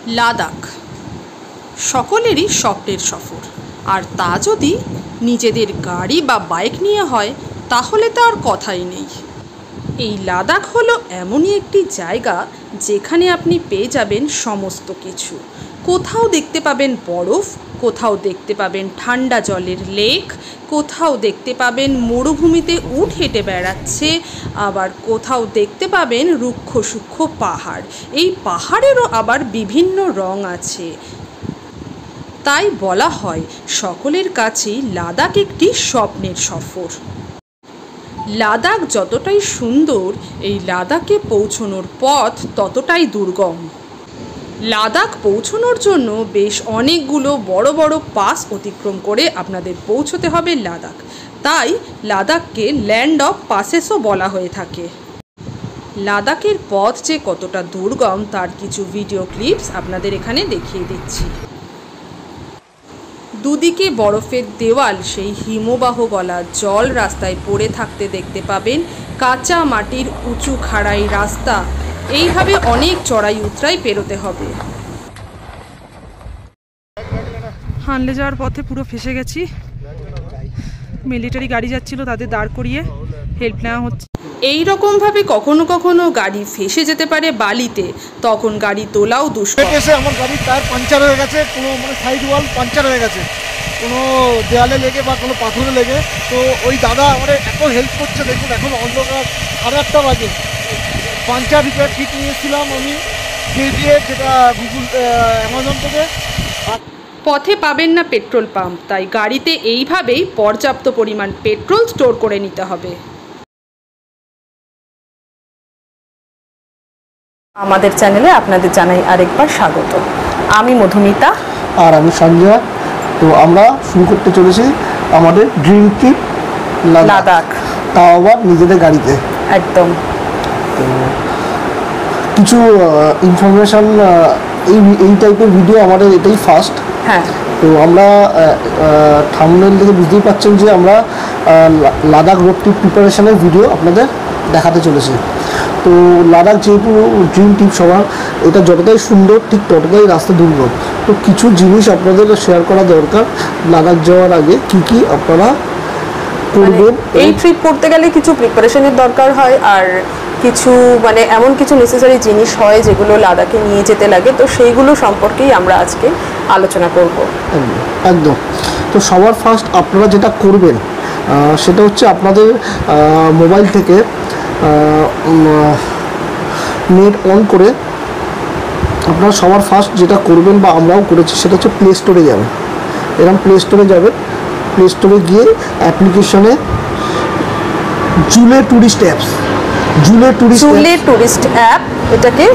লাদাখ সকলেরই স্বপ্নের সফর, আর তা যদি নিজেদের গাড়ি বা বাইক নিয়ে হয় তাহলে তো আর কথাই নেই। এই লাদাখ হলো এমনই একটি জায়গা যেখানে আপনি পেয়ে যাবেন সমস্ত কিছু। কোথাও দেখতে পাবেন বরফ, কোথাও দেখতে পাবেন ঠান্ডা জলের লেক, কোথাও দেখতে পাবেন মরুভূমিতে উট হেঁটে বেড়াচ্ছে, আবার কোথাও দেখতে পাবেন রুক্ষ সূক্ষ্ম পাহাড়। এই পাহাড়েরও আবার বিভিন্ন রং আছে। তাই বলা হয় সকলের কাছেই লাদাখ একটি স্বপ্নের সফর। লাদাখ যতটাই সুন্দর, এই লাদাখে পৌঁছানোর পথ ততটাই দুর্গম। লাদাখ পৌঁছানোর জন্য বেশ অনেকগুলো বড় বড় পাস অতিক্রম করে আপনাদের পৌঁছতে হবে লাদাখ। তাই লাদাখকে ল্যান্ড অফ পাসেসও বলা হয়ে থাকে। লাদাখের পথ যে কতটা দুর্গম তার কিছু ভিডিও ক্লিপস আপনাদের এখানে দেখিয়ে দিচ্ছি। দুদিকে বরফের দেওয়াল, সেই হিমবাহ গলা জল রাস্তায় পড়ে থাকতে দেখতে পাবেন। কাঁচা মাটির উঁচু খাড়াই রাস্তা, এইভাবে অনেক চড়াই উতরাই পেরোতে হবে। হানলে যাওয়ার পথে পুরো ফেসে গেছি। মিলিটারি গাড়ি যাচ্ছিল, তাদের দাঁড় করিয়ে হেল্প নেওয়া হচ্ছে। এই রকমভাবে কখনো কখনো গাড়ি ফেসে যেতে পারে বালিতে, তখন গাড়ি তোলাও দুষ্কর। আমার গাড়ির টায়ার পাঞ্চার হয়ে গেছে, কোনো সাইড ওয়াল পাঞ্চার হয়ে গেছে, কোনো দেয়ালে লেগে বা কোনো পাথরে লেগে। তো ওই দাদা আমাদের এত হেল্প করছে, দেখুন এখন অন্ধকার 8:30 বাজে। পাঞ্চার রিপেয়ার কিট নিয়েছিলাম আমি KTF, যেটা গুগল অ্যামাজন থেকে। পথে পাবেন না পেট্রোল পাম্প, তাই গাড়িতে এইভাবেই পর্যাপ্ত পরিমাণ পেট্রোল স্টোর করে নিতে হবে। আমাদের চ্যানেলে আপনাদের জানাই আরেকবার স্বাগত। আমি মধুমিতা আর আমি সঞ্জয়। তো আমরা শুরু করতে চলেছি আমাদের ড্রিম ট্রিপ লাদাখ, তাও আবার নিজেদের গাড়িতে। একদম। তো কিছু ইনফরমেশন, এই টাইপের ভিডিও আমাদের এটাই ফার্স্ট। হ্যাঁ। তো আমরা থাম্বনেল থেকে বুঝতেই পারছেন যে আমরা লাদাখ রোড ট্রিপ প্রিপারেশনের ভিডিও আপনাদের দেখাতে চলেছি। তো লাদাখ যেহেতু ড্রিম ট্রিপ সবার, এটা যতটাই সুন্দর ঠিক ততটাই রাস্তা দুর্গম। তো কিছু জিনিস আপনাদের শেয়ার করা দরকার লাদাখ যাওয়ার আগে, কি আপনারা করবেন। এই ট্রিপ করতে গেলে কিছু প্রিপারেশনের দরকার হয়, আর কিছু এমন কিছু নেসেসারি জিনিস হয় যেগুলো লাদাখে নিয়ে যেতে লাগে। তো সেইগুলো সম্পর্কেই আমরা আজকে আলোচনা করব। একদম। তো সবার ফার্স্ট আপনারা যেটা করবেন সেটা হচ্ছে আপনাদের মোবাইল থেকে নেট অন করে আপনারা সবার ফার্স্ট যেটা করবেন, বা আমরাও করেছি, সেটা হচ্ছে প্লে স্টোরে যাবেন। এরকম প্লে স্টোরে যাবেন, প্লে স্টোরে গিয়ে অ্যাপ্লিকেশনে জুলে ট্যুরিস্ট অ্যাপ এটাকে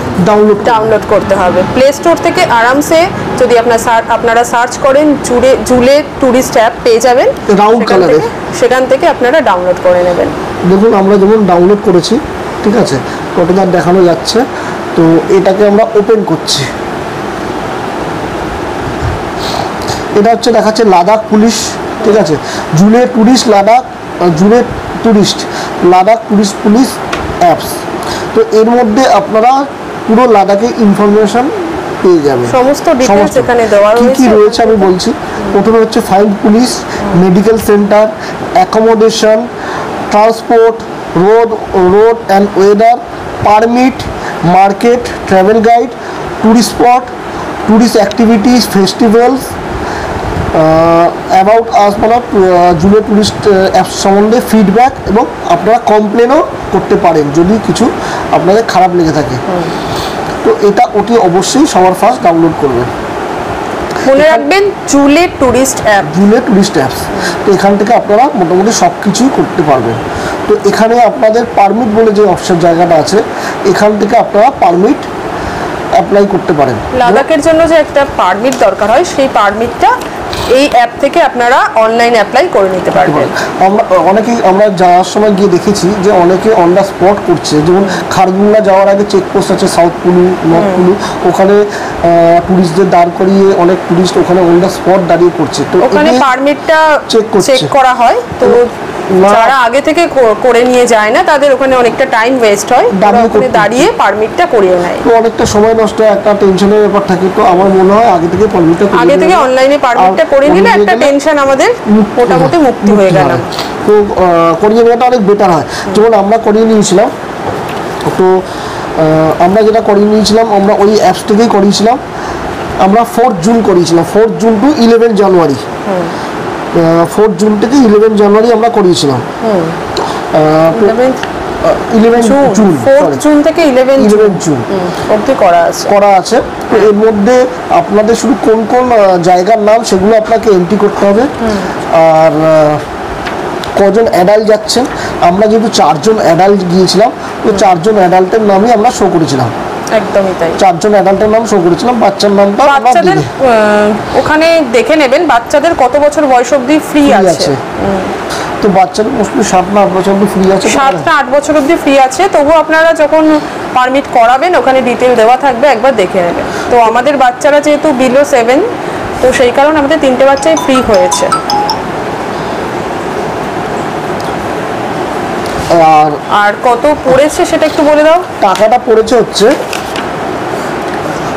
ডাউনলোড করতে হবে। প্লে স্টোর থেকে আরামসে যদি আপনারা সার্চ করেন জুলে ট্যুরিস্ট অ্যাপ পেয়ে যাবেন, রাউন্ড কালারে। সেখান থেকে আপনারা ডাউনলোড করে নেবেন। দেখুন আমরা যেমন ডাউনলোড করেছি, ঠিক আছে, কতটা দেখানো যাচ্ছে। তো এটাকে আমরা ওপেন করছি। এটা হচ্ছে দেখাচ্ছে লাদাখ পুলিশ, ঠিক আছে, জুলে ট্যুরিস্ট লাদাখ পুলিশ অ্যাপস। তো এর মধ্যে আপনারা পুরো লাদাখের ইনফরমেশন পেয়ে যাবেন, সমস্ত ডিটেইলস এখানে দেওয়া রয়েছে। কি রয়েছে আমি বলছি। প্রথমে হচ্ছে fine police, medical centre, accommodation, transport, road and weather, permit, market, travel guide, tourist spot, tourist activities, festivals, about us, জুলে ট্যুরিস্ট অ্যাপস সম্বন্ধে ফিডব্যাক, এবং আপনারা কমপ্লেনও করতে পারেন যদি কিছু আপনাদের খারাপ লেগে থাকে। তো এটা অবশ্যই সবার ফার্স্ট ডাউনলোড করবেন। মনে রাখবেন জুলে ট্যুরিস্ট অ্যাপস। তো এখান থেকে আপনারা মোটামুটি সব কিছুই করতে পারবেন। তো এখানে আপনাদের পারমিট বলে যে অপশন জায়গাটা আছে, এখান থেকে আপনারা পারমিট অ্যাপ্লাই করতে পারেন। লাদাখের জন্য যে একটা পারমিট দরকার হয়, সেই পারমিটটা এই অ্যাপ থেকে আপনারা অনলাইন অ্যাপ্লাই করে নিতে পারবেন। আমরা যাওয়ার সময় গিয়ে দেখেছি যে অনেকে অন দ্য স্পট করছে। যেমন খারদুংলা যাওয়ার আগে চেকপোস্ট আছে, সাউথ কুলু, নর্থ কুলু, ওখানে টুরিস্টদের দাঁড় করিয়ে অনেক টুরিস্ট ওখানে অন দ্য স্পট দাঁড়িয়ে করছে। তো ওখানে পারমিটটা চেক করা হয়। তো যারা আগে থেকে করে নিয়ে যায় না তাদের ওখানে অনেকটা টাইম ওয়েস্ট হয়, ওখানে দাঁড়িয়ে পারমিটটা করিয়ে নেয়, তো অনেকটা সময় নষ্ট, একটা টেনশনের ব্যাপার থাকে। তো আমার মনে হয় আগে থেকে অনলাইনে পারমিটটা করে নিলে একটা টেনশন আমাদের মোটামুটি মুক্তি হয়ে গেল। তো করিয়ে নেওয়াটা অনেক বেটার হয়। যেমন আমরা করিয়ে নিয়েছিলাম, তো আমরা যেটা করিয়ে নিয়েছিলাম আমরা ওই অ্যাপস থেকেই করিয়েছিলাম। আমরা 4 জুন করিয়েছিলাম, 4 জুন টু 11 জানুয়ারি, 4 জুন থেকে 11 জানুয়ারি আমরা করিয়েছিলাম। 11 জুন, 4 জুন থেকে 11 জুন অবধি করা আছে। তো এর মধ্যে আপনাদের শুধু কোন কোন জায়গার নাম সেগুলো আপনাকে এন্ট্রি করতে হবে, আর কজন অ্যাডাল্ট যাচ্ছেন। আমরা যেহেতু 4 জন অ্যাডাল্ট গিয়েছিলাম, তো 4 জন অ্যাডাল্টের নামই আমরা শো করেছিলাম। একদমই তাই, 4 জন অ্যাডাল্টের নাম শো করেছিলাম। বাচ্চার নামটা বাচ্চাদের ওখানে দেখে নেবেন বাচ্চাদের কত বছর বয়স অবধি ফ্রি আছে। তো বাচ্চাদের মোস্টলি 7 না 8 বছর অবধি ফ্রি আছে, 7 না 8 বছর অবধি ফ্রি আছে। তবু আপনারা যখন পারমিট করাবেন ওখানে ডিটেল দেওয়া থাকবে, একবার দেখে নেবেন। তো আমাদের বাচ্চারা যেহেতু বিলো 7, তো সেই কারণে আমাদের 3টে বাচ্চাই ফ্রি হয়েছে। আর কত পড়েছে সেটা একটু বলে দাও। টাকাটা পড়েছে হচ্ছে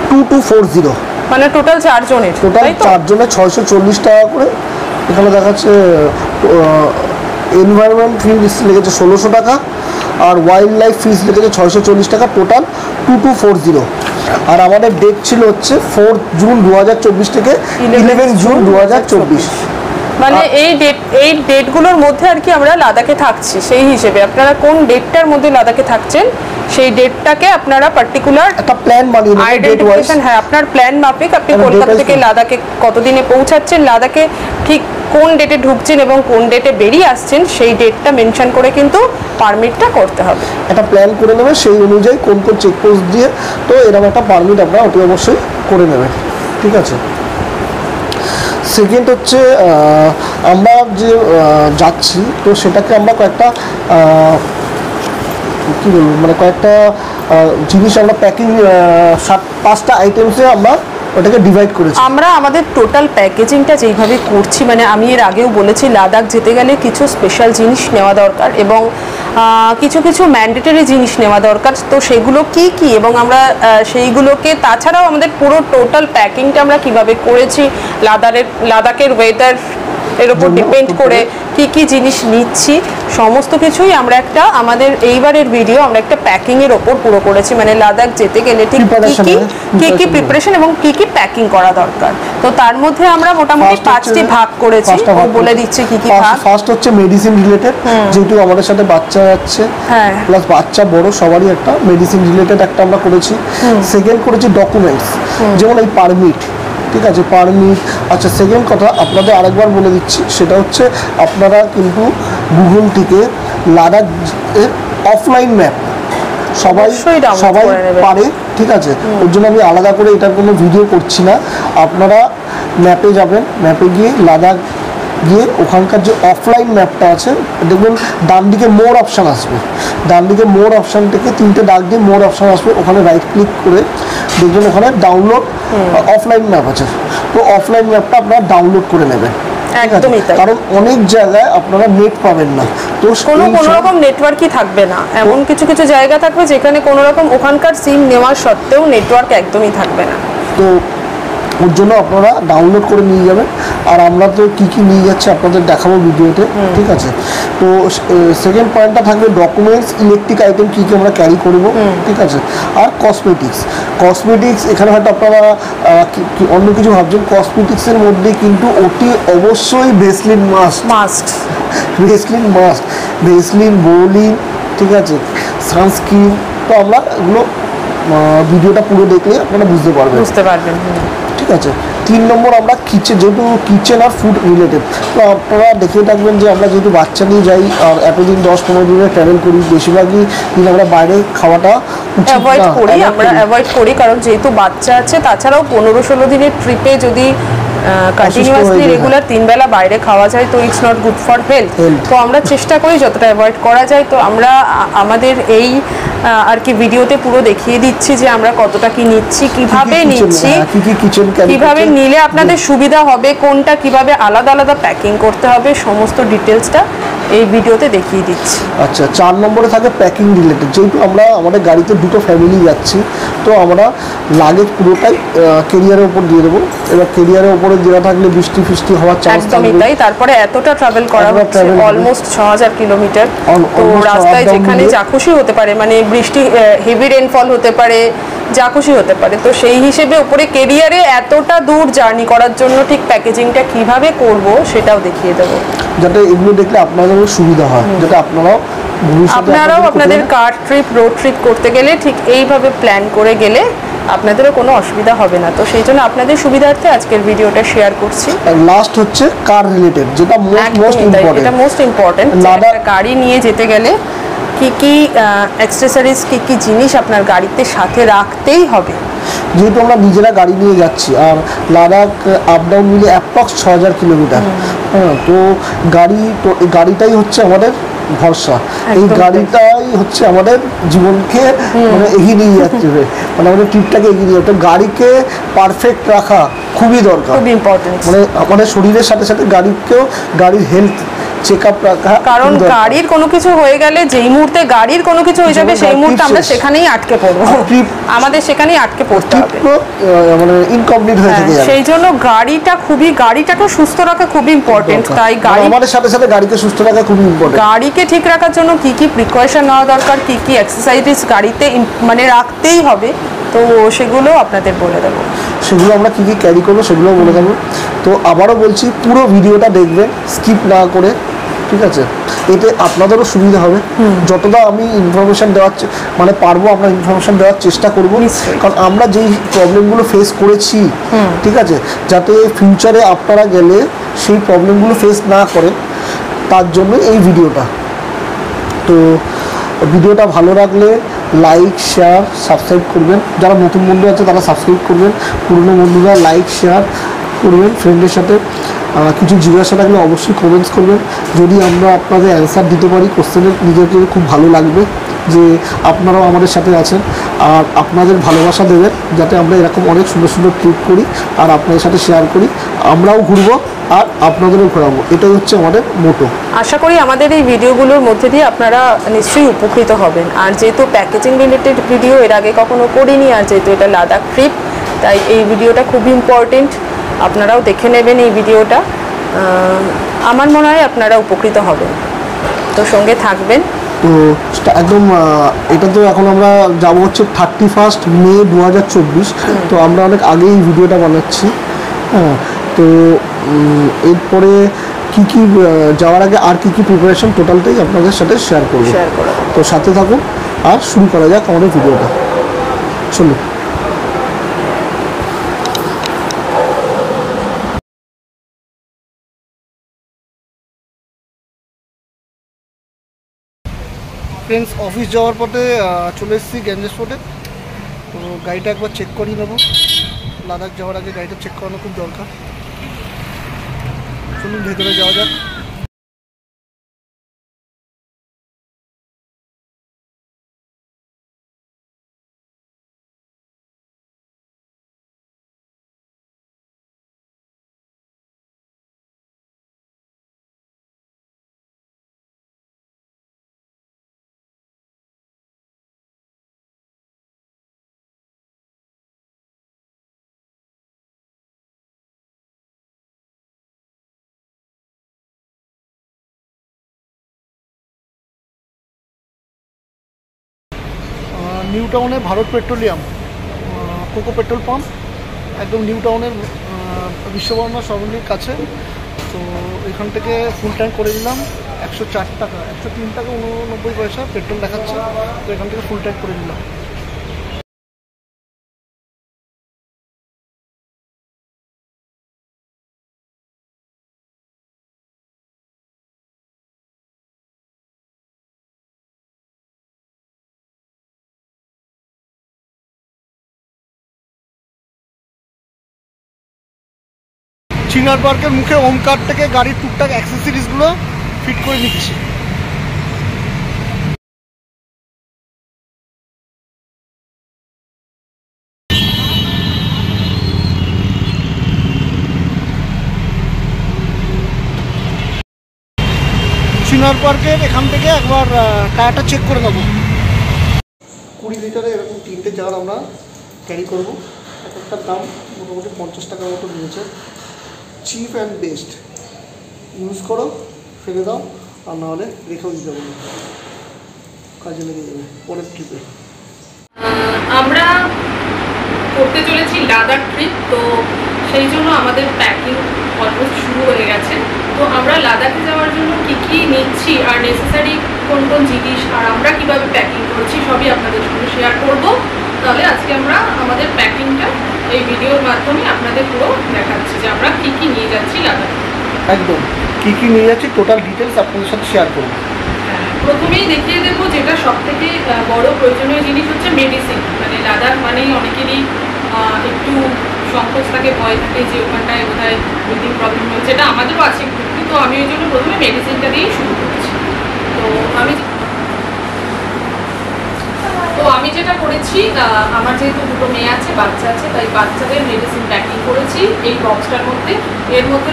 2240, মানে টোটাল 4 জনের, টোটাল 4 জনের 640 টাকা করে। এখানে দেখাচ্ছে এনভায়রনমেন্ট ফিস লেগেছে 1600 টাকা, আর ওয়াইল্ড লাইফ ফিস লেগেছে 640 টাকা, টোটাল 2240। আর আমাদের ডেট ছিল হচ্ছে 4 জুন 2024 থেকে 11 জুন 2024। মানে এই ডেটগুলোর মধ্যে আর কি আমরা লাদাখে থাকছি। সেই হিসেবে আপনারা কোন ডেটটার মধ্যে লাদাখে থাকছেন সেই ডেটটাকে আপনারা পার্টিকুলার একটা প্ল্যান বানিয়ে নেবেন, আইডেন্টিফিকেশন। হ্যাঁ, আপনার প্ল্যান মাফিক আপনি কলকাতা থেকে লাদাখে কতদিনে পৌঁছাচ্ছেন, লাদাখে ঠিক কোন ডেটে ঢুকছেন এবং কোন ডেটে বেরিয়ে আসছেন সেই ডেটটা মেনশন করে কিন্তু পারমিটটা করতে হবে। একটা প্ল্যান করে নেবেন সেই অনুযায়ী কোন কোন চেকপোস্ট দিয়ে, তো এরকম একটা পারমিট আপনারা অতি অবশ্যই করে নেবেন, ঠিক আছে। সেকেন্ড হচ্ছে আমরা যে যাচ্ছি, তো সেটাকে আমরা কয়েকটা কী বলবো, মানে কয়েকটা জিনিস আমরা প্যাকিং 5টা আইটেমসে আমরা ওটাকে ডিভাইড করেছি। আমরা আমাদের টোটাল প্যাকেজিংটা যেইভাবে করছি, মানে আমি এর আগেও বলেছি লাদাখ যেতে গেলে কিছু স্পেশাল জিনিস নেওয়া দরকার এবং কিছু কিছু ম্যান্ডেটরি জিনিস নেওয়া দরকার। তো সেগুলো কি কি এবং আমরা সেইগুলোকে, তাছাড়াও আমাদের পুরো টোটাল প্যাকিংটা আমরা কিভাবে করেছি, লাদাখের ওয়েদার এর উপর ডিপেন্ড করে কি কি জিনিস নিচ্ছি, সমস্ত কিছুই আমরা একটা আমাদের এইবারের ভিডিও আমরা একটা প্যাকিং এর উপর পুরো করেছি। মানে লাদাখ যেতে গেলে ঠিক কি কি প্রিপারেশন এবং কি কি প্যাকিং করা দরকার। তো তার মধ্যে আমরা মোটামুটি 5টি ভাগ করেছি, বলে দিচ্ছি কি কি ভাগ। ফার্স্ট হচ্ছে মেডিসিন রিলেটেড, যেহেতু আমাদের সাথে বাচ্চা যাচ্ছে, প্লাস বাচ্চা বড় সবারই একটা মেডিসিন রিলেটেড একটা আমরা করেছি। সেকেন্ড করেছি ডকুমেন্টস, যেমন এই পারমিট, ঠিক আছে, পারমিট। আচ্ছা, সেকেন্ড কথা আপনাদের আরেকবার বলে দিচ্ছি, সেটা হচ্ছে আপনারা কিন্তু গুগল থেকে লাদাখ অফলাইন ম্যাপ সবাই পারে, ঠিক আছে। ওর জন্য আমি আলাদা করে এটার কোনো ভিডিও করছি না। আপনারা ম্যাপে যাবেন, ম্যাপে গিয়ে লাদাখ গিয়ে ওখানকার যে অফলাইন ম্যাপটা আছে দেখবেন ডান দিকে মোর অপশান আসবে, ডান দিকে মোর অপশান থেকে 3টে দাগ দিয়ে মোর অপশান আসবে, ওখানে রাইট ক্লিক করে দেখবেন ওখানে ডাউনলোড অফলাইন ম্যাপ আছে। তো অফলাইন ম্যাপটা আপনারা ডাউনলোড করে নেবেন, একদমই তাই, কারণ অনেক জায়গায় আপনারা নেট পাবেন না, তো কোনো রকম নেটওয়ার্কই থাকবে না। এমন কিছু কিছু জায়গা থাকবে যেখানে কোনো রকম ওখানকার সিম নেওয়ার সত্ত্বেও নেটওয়ার্ক একদমই থাকবে না। তো ওর জন্য আপনারা ডাউনলোড করে নিয়ে যাবেন। আর আমরা তো কী কী নিয়ে যাচ্ছি আপনাদের দেখাবো ভিডিওতে, ঠিক আছে। তো সেকেন্ড পয়েন্টটা থাকবে ডকুমেন্টস, ইলেকট্রিক আইটেম কী কী আমরা ক্যারি করব, ঠিক আছে। আর কসমেটিক্স এখানে হয়তো আপনারা অন্য কিছু ভাবছেন, কসমেটিক্সের মধ্যে কিন্তু ওটি অবশ্যই ভেসলিন মাস্ট, ভেসলিন, বোলিন, ঠিক আছে, সানস্ক্রিন। তো আমরা এগুলো ভিডিওটা পুরো দেখলে আপনারা বুঝতে পারবেন, ঠিক আছে। 3 নম্বর আমরা যেহেতু কিচেন আর ফুড রিলেটেড, তো আপনারা দেখে থাকবেন যে আমরা যেহেতু বাচ্চা নিয়ে যাই আর এতদিন 10-15 দিনে ট্রাভেল করি, বেশিরভাগই দিন আমরা বাইরে খাওয়াটা অ্যাভয়েড করি, কারণ যেহেতু বাচ্চা আছে। তাছাড়াও 15-16 দিনের ট্রিপে যদি কন্টিনিউয়াসলি রেগুলার 3 বেলা বাইরে খাওয়া যায় তো it's not good for health. তো আমরা চেষ্টা করি যতটা অ্যাভয়েড করা যায়। তো আমরা আমাদের এই আর কি ভিডিওতে পুরো দেখিয়ে দিচ্ছি যে আমরা কতটা কি নিচ্ছি, কিভাবে নিচ্ছি, কিভাবে নিলে আপনাদের সুবিধা হবে, কোনটা কিভাবে আলাদা আলাদা প্যাকিং করতে হবে, সমস্ত ডিটেলসটা এই ভিডিওতে দেখিয়ে দিচ্ছি। আচ্ছা, 4 নম্বরে থাকে প্যাকিং রিলেটেড। যেহেতু আমরা আমাদের গাড়িতে দুটো ফ্যামিলি যাচ্ছি, তো আমরা লাগেজ পুরোটাই কেরিয়ারের উপর দিয়ে দেবো। এবার কেরিয়ারের উপরে দেওয়া থাকলে বৃষ্টি ফিষ্টি হওয়ার চান্স একদমই তাই। তারপরে এতটা ট্রাভেল করা হচ্ছে, অলমোস্ট 6000 কিলোমিটার। তো রাস্তায় যেখানে যা খুশি হতে পারে, মানে বৃষ্টি, হেভি রেনফল হতে পারে, যা খুশি হতে পারে। তো সেই হিসেবে উপরে কেরিয়ারে এতটা দূর জার্নি করার জন্য ঠিক প্যাকেজিংটা কিভাবে করব সেটাও দেখিয়ে দেবো, যাতে এগুলো দেখলে আপনাদেরও সুবিধা হয়, যাতে আপনারাও আপনাদের কার ট্রিপ, রোড ট্রিপ করতে গেলে ঠিক এইভাবে প্ল্যান করে গেলে আপনাদেরও কোনো অসুবিধা হবে না। তো সেই জন্য আপনাদের সুবিধার্থে আজকের ভিডিওটা শেয়ার করছি। লাস্ট হচ্ছে কার রিলেটেড, যেটা মোস্ট ইম্পর্টেন্ট। এটা মোস্ট ইম্পর্টেন্ট। গাড়ি নিয়ে যেতে গেলে কি কি অ্যাক্সেসরিজ, কি কি জিনিস আপনার গাড়িতে সাথে রাখতেই হবে। যেহেতু আমরা নিজেরা গাড়ি নিয়ে যাচ্ছি, আর লাদাখ আপ ডাউন মিলে অ্যাপ্রক্স 6000 কিলোমিটার। হ্যাঁ, তো গাড়িটাই হচ্ছে আমাদের ভরসা। এই গাড়িটাই হচ্ছে আমাদের জীবনকে মানে এগিয়ে নিয়ে যাচ্ছে, মানে আমাদের ট্রিপটাকে এগিয়ে নিয়ে যাচ্ছে। গাড়িকে পারফেক্ট রাখা খুবই দরকার, খুব ইম্পর্টেন্ট। মানে আমাদের শরীরের সাথে সাথে গাড়ির হেলথ চেকআপ রাখা, কারণ গাড়ির কোনো কিছু হয়ে গেলে, যেই মুহূর্তে গাড়ির কোনো কিছু হয়ে যাবে সেই মুহূর্তে আমরা সেখানেই আটকে পড়বো, আমাদের সেখানেই আটকে পড়তে হবে, মানে ইনকমপ্লিট হয়ে যাবে। সেই জন্য গাড়িটাকে সুস্থ রাখা খুবই ইম্পর্টেন্ট। তাই আমাদের সাথে সাথে গাড়িকে সুস্থ রাখা খুবই ইম্পর্টেন্ট। গাড়িকে ঠিক রাখার জন্য কি কি প্রিকশন নেওয়া দরকার, কি কি এক্সারসাইজ গাড়িতে মানে রাখতেই হবে, তো সেগুলো আপনাদের বলে দেবো। সেগুলো আমরা কী কী ক্যারি করবো সেগুলোও বলে দেবো। তো আবারও বলছি, পুরো ভিডিওটা দেখবেন, স্কিপ না করে, ঠিক আছে? এতে আপনাদেরও সুবিধা হবে। যতটা আমি ইনফরমেশান মানে পারবো, আমরা ইনফরমেশান দেওয়ার চেষ্টা করবো। কারণ আমরা যেই প্রবলেমগুলো ফেস করেছি, ঠিক আছে, যাতে ফিউচারে আপনারা গেলে সেই প্রবলেমগুলো ফেস না করেন, তার জন্য এই ভিডিওটা। তো ভিডিওটা ভালো লাগলে লাইক, শেয়ার, সাবস্ক্রাইব করবেন। যারা নতুন বন্ধু আছে তারা সাবস্ক্রাইব করবেন, পুরনো বন্ধুরা লাইক শেয়ার করবেন ফ্রেন্ডের সাথে। কিছু জিজ্ঞাসা থাকলে অবশ্যই কমেন্টস করবেন। যদি আমরা আপনাদের অ্যান্সার দিতে পারি কোশ্চেনের, নিজেকে খুব ভালো লাগবে যে আপনারাও আমাদের সাথে আছেন, আর আপনাদের ভালোবাসা দেবেন যাতে আমরা এরকম অনেক সুন্দর সুন্দর ট্রিপ করি আর আপনাদের সাথে শেয়ার করি। আমরাও ঘুরবো আর আপনাদেরও ঘোরাবো, এটাই হচ্ছে আমাদের মোটো। আশা করি আমাদের এই ভিডিওগুলোর মধ্যে দিয়ে আপনারা নিশ্চয়ই উপকৃত হবেন। আর যেহেতু প্যাকেজিং রিলেটেড ভিডিও এর আগে কখনো করিনি, আর যেহেতু এটা লাদাখ ট্রিপ, তাই এই ভিডিওটা খুব ইম্পর্টেন্ট। আপনারাও দেখে নেবেন এই ভিডিওটা, আমার মনে হয় আপনারা উপকৃত হবেন। তো সঙ্গে থাকবেন। তো একদম এটা তো এখন আমরা যাবো হচ্ছে 31 মে 2024। তো আমরা অনেক আগেই এই ভিডিওটা বানাচ্ছি। হ্যাঁ, তো এরপরে কী কী যাওয়ার আগে আর কী কী প্রিপারেশন টোটালটাই আপনাদের সাথে শেয়ার করবো। তো সাথে থাকুন আর শুরু করা যাক আমাদের ভিডিওটা। চলুন। ফ্রেন্ডস, অফিস যাওয়ার পথে চলে এসেছি গ্যাঞ্জেস রোডে। তো গাড়িটা একবার চেক করিয়ে নেবো, লাদাখ যাওয়ার আগে গাড়িটা চেক করানো খুব দরকার। চলুন ভেতরে যাওয়া যাক। নিউ টাউনে Bharat petroleum cocoa petrol pump, একদম নিউ টাউনের বিশ্ববর্মা সরণির কাছে। তো এখান থেকে ফুল ট্যাঙ্ক করে দিলাম। 104 টাকা, 103 টাকা 89 পয়সা পেট্রোল দেখাচ্ছে। তো এখান থেকে ফুল ট্যাঙ্ক করে দিলাম। চিনার পার্কের মুখে ওমকার থেকে গাড়ির টুকটাক অ্যাক্সেসরিজগুলো ফিট করে নিচ্ছি। চিনার ওয়াটার পার্কের এখান থেকে একবার টায়ারটা চেক করে নেবো। 20 লিটারে এরকম 3টে জার আমরা ক্যারি করবো। এক একটার দাম মোটামুটি 50 টাকার মতো নিয়েছে। চিপ অ্যান্ড বেস্ট, ইউজ করো, ফেলে দাও, আর নাহলে রেখেও দিতে পারো, কাজে লেগে যাবে পরের ট্রিপে। আমরা করতে চলেছি লাদাখ ট্রিপ, তো সেই জন্য আমাদের প্যাকিং অলমোস্ট শুরু হয়ে গেছে। তো আমরা লাদাখে যাওয়ার জন্য কী কী নিচ্ছি আর নেসেসারি কোন কোন জিনিস আর আমরা কীভাবে প্যাকিং করছি সবই আপনাদের সঙ্গে শেয়ার করব। তাহলে আজকে আমরা আমাদের প্যাকিংটা এই ভিডিওর মাধ্যমে আপনাদের পুরো দেখাচ্ছি যে আমরা কী কী নিয়ে যাচ্ছি লাদাখে। একদম কী কী নিয়ে যাচ্ছি টোটাল ডিটেলস আপনাদের সাথে শেয়ার করবো। প্রথমেই দেখিয়ে দেবো যেটা সবথেকে বড় প্রয়োজনীয় জিনিস হচ্ছে মেডিসিন। মানে লাদাখ মানেই অনেকেরই একটু সংকোচ থাকে, ভয় থাকে যে ওখানটায় বোধহয় ব্রিথিং প্রবলেম হচ্ছে, এটা আমাদেরও আছে একটু, তো আমি ওই জন্য প্রথমে মেডিসিনটা দিয়েই শুরু করছি। তো আমি যেটা করেছি, আমার যেহেতু দুটো মেয়ে আছে, বাচ্চা আছে, তাই বাচ্চাদের মেডিসিন প্যাকিং করেছি এই বক্সটার মধ্যে। এর মধ্যে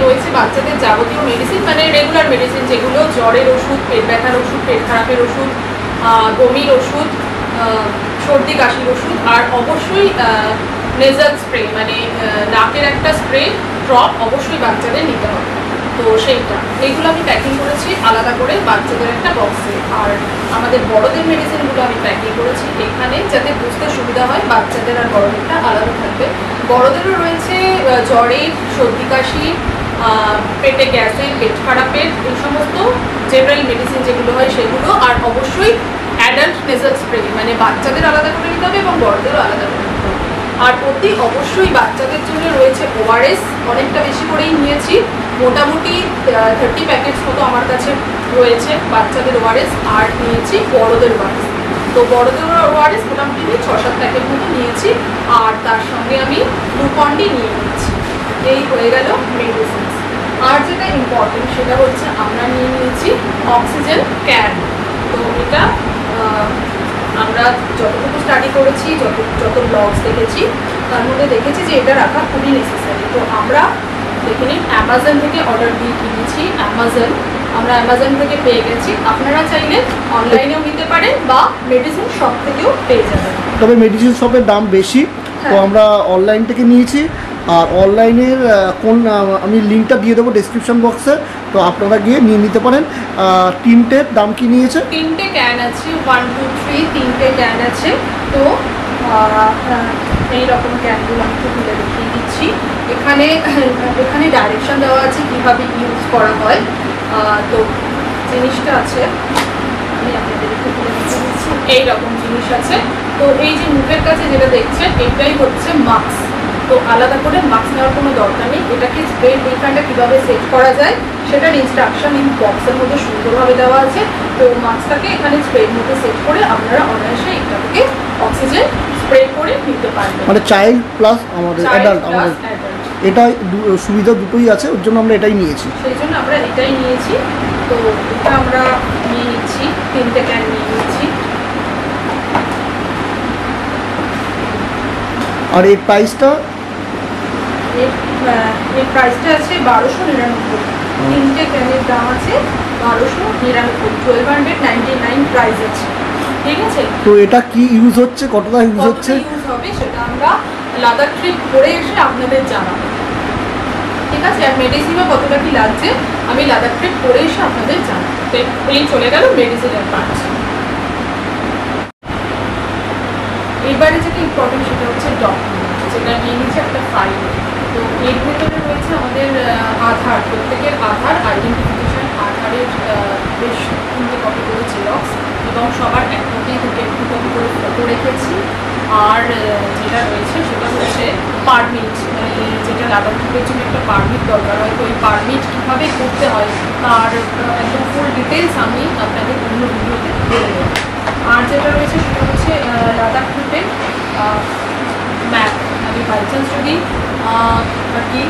রয়েছে বাচ্চাদের যাবতীয় মেডিসিন, মানে রেগুলার মেডিসিন যেগুলো জ্বরের ওষুধ, পেট ব্যথার ওষুধ, পেট খারাপের ওষুধ, বমির ওষুধ, সর্দি কাশির ওষুধ, আর অবশ্যই নেজাল স্প্রে, মানে নাকের একটা স্প্রে ড্রপ অবশ্যই বাচ্চাদের নিতে হবে। তো সেইটা এইগুলো আমি প্যাকিং করেছি আলাদা করে বাচ্চাদের একটা বক্সে। আর আমাদের বড়দের মেডিসিনগুলো আমি প্যাকিং করেছি এখানে, যাতে বুঝতে সুবিধা হয়। বাচ্চাদের আর বড়দেরটা আলাদা থাকবে। বড়দেরও রয়েছে জ্বরের, সর্দি কাশি, পেটে গ্যাসের, পেট খারাপের, এই সমস্ত জেনারেল মেডিসিন যেগুলো হয় সেগুলো। আর অবশ্যই অ্যাডাল্ট নেজাল স্প্রে, মানে বাচ্চাদের আলাদা করে নিতে হবে এবং বড়দেরও আলাদা করে নিতে হবে। আর অতি অবশ্যই বাচ্চাদের জন্য রয়েছে ওআরএস, অনেকটা বেশি করেই নিয়েছি, মোটামুটি 30 প্যাকেটস মতো আমার কাছে রয়েছে বাচ্চাদের ওআরএস। আর নিয়েছি বড়দের ওআরএস। তো বড়দের ওআরএস মোটামুটি 6-7 প্যাকেট মতো নিয়েছি। আর তার সঙ্গে আমি গ্লুকন-ডি নিয়ে নিয়েছি। এই হয়ে গেল মেডিসিন। আর যেটা ইম্পর্টেন্ট সেটা হচ্ছে আমরা নিয়ে নিয়েছি অক্সিজেন ক্যান। তো এটা আমরা যতটুকু স্টাডি করেছি, যত ব্লগস দেখেছি, তার মধ্যে দেখেছি যে এটা রাখা খুবই নেসেসারি। তো আমরা দেখে নিন, অ্যামাজন থেকে অর্ডার দিয়ে কিনেছি। আমরা অ্যামাজন থেকে পেয়ে গেছি। আপনারা চাইলে অনলাইনেও নিতে পারেন বা মেডিসিন শপ থেকেও পেয়ে যাবেন। তবে মেডিসিন শপের দাম বেশি, তো আমরা অনলাইন থেকে নিয়েছি। আর অনলাইনের আমি লিঙ্কটা দিয়ে দেবো ডেসক্রিপশন বক্সে, তো আপনারা গিয়ে নিয়ে নিতে পারেন। তিনটের দাম কি নিয়েছে? 3টে ক্যান আছে, 1, 2, 3 3টে ক্যান আছে। তো এইরকম ক্যানগুলো আমি তুলে দেখিয়ে দিচ্ছি। এখানে ডাইরেকশন দেওয়া আছে কীভাবে ইউজ করা হয়। তো জিনিসটা আছে, আমি আপনাদের একটু তুলে দেখিয়ে দিচ্ছি। এইরকম জিনিস আছে। তো এই যে মুখের কাছে যেটা দেখছেন, এটাই হচ্ছে মাস্ক। তো আলাদা করে মাস্ক নেওয়ার কোনো দরকার নেই। এটাকে স্প্রে এইখানটা কীভাবে সেট করা যায় সেটার ইনস্ট্রাকশন এই বক্সের মধ্যে সুন্দরভাবে দেওয়া আছে। তো মাস্কটাকে এখানে স্প্রের মধ্যে সেট করে আপনারা অনায়াসে এটা থেকে অক্সিজেন স্প্রে করে নিতে পারবেন। মানে চাইল্ড প্লাস আমাদের অ্যাডাল্ট, আমাদের এটাই সুবিধা দুটোই আছে, ওর জন্য আমরা এটাই নিয়েছি। সেই জন্য আমরা এটাই নিয়েছি। তো এটা আমরা নিয়ে নিচ্ছি, 3টে ক্যান নিয়ে নিচ্ছি। আর এর প্রাইসটা আছে 1299। 3টে ক্যানের দাম আছে 1299, 1299 প্রাইস আছে। ঠিক আছে। তো এটা কি ইউজ হচ্ছে, কতটা ইউজ হচ্ছে, ইউজ হবে সেটা আমরা লাদাখ ট্রিপ করে এসে আপনাদের জানাবো। ঠিক আছে। আর মেডিসিনও কতটা কি লাগছে আমি লাদাখ ট্রিপ করে এসে আপনাদের জানাবো। তো এই চলে গেল মেডিসিনের পার্ট। এবারে যেটা ইম্পর্টেন্ট সেটা হচ্ছে ডকুমেন্ট, যেটা নিয়ে নিচ্ছে একটা ফাইল। তো এর ভেতরে রয়েছে আমাদের আধার, প্রত্যেকের আধার, আইডেন্টিফিকেশান, আধারের বেশ 3টে কপি করে জেরক্স এবং সবার এক কপি থেকে একটু কপি করে ফটো রেখেছি। আর যেটা রয়েছে সেটা হচ্ছে পারমিট, মানে যেটা লাদাখ ট্রিপের জন্য একটা পারমিট দরকার হয়। তো ওই পারমিট কীভাবে করতে হয় তার একদম ফুল ডিটেলস আমি আপনাদের অন্য ভিডিওতে বলে দেবো। আর যেটা রয়েছে সেটা হচ্ছে লাদাখ ট্রিপের ম্যাপ। আমি বাই চান্স যদি আর কি